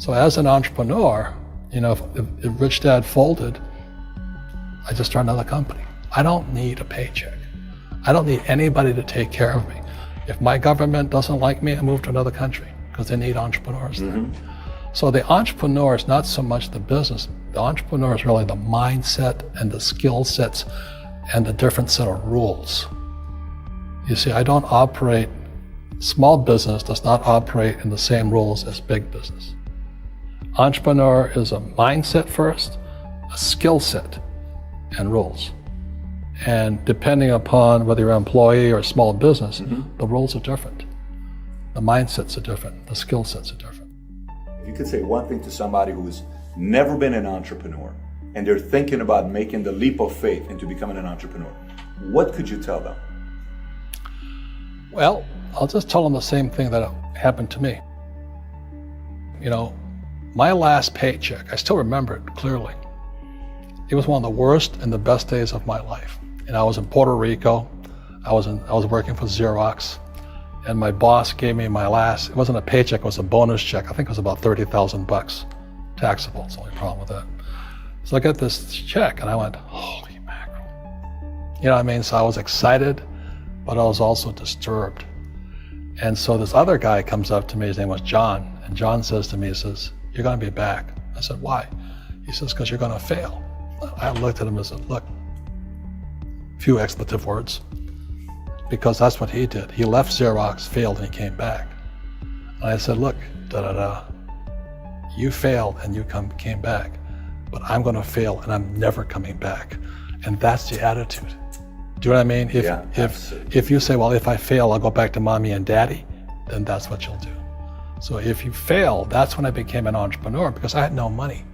So as an entrepreneur, if Rich Dad folded, I just started another company. I don't need a paycheck. I don't need anybody to take care of me. If my government doesn't like me, I move to another country because they need entrepreneurs there. So the entrepreneur is not so much the business. The entrepreneur is really the mindset and the skill sets and the different set of rules. You see, I don't operate, small business does not operate in the same rules as big business. Entrepreneur is a mindset first, a skill set, and rules. And depending upon whether you're an employee or a small business, the rules are different. The mindsets are different, the skill sets are different. If you could say one thing to somebody who's never been an entrepreneur and they're thinking about making the leap of faith into becoming an entrepreneur, what could you tell them? Well, I'll just tell them the same thing that happened to me. My last paycheck, I still remember it clearly. It was one of the worst and the best days of my life. And I was in Puerto Rico. I was working for Xerox, and my boss gave me my last, it wasn't a paycheck, it was a bonus check. I think it was about $30,000, taxable. It's the only problem with that. So I got this check and I went, holy mackerel. You know what I mean? So I was excited, but I was also disturbed. And so this other guy comes up to me, his name was John, and John says to me, he says, "You're gonna be back." I said, "Why?" He says, "Because you're gonna fail." I looked at him and said, "Look," few expletive words, because that's what he did. He left Xerox, failed, and he came back. And I said, "Look, you failed and you came back, but I'm gonna fail and I'm never coming back." And that's the attitude. Do you know what I mean? If you say, well, if I fail, I'll go back to mommy and daddy, then that's what you'll do. So if you fail, that's when I became an entrepreneur, because I had no money.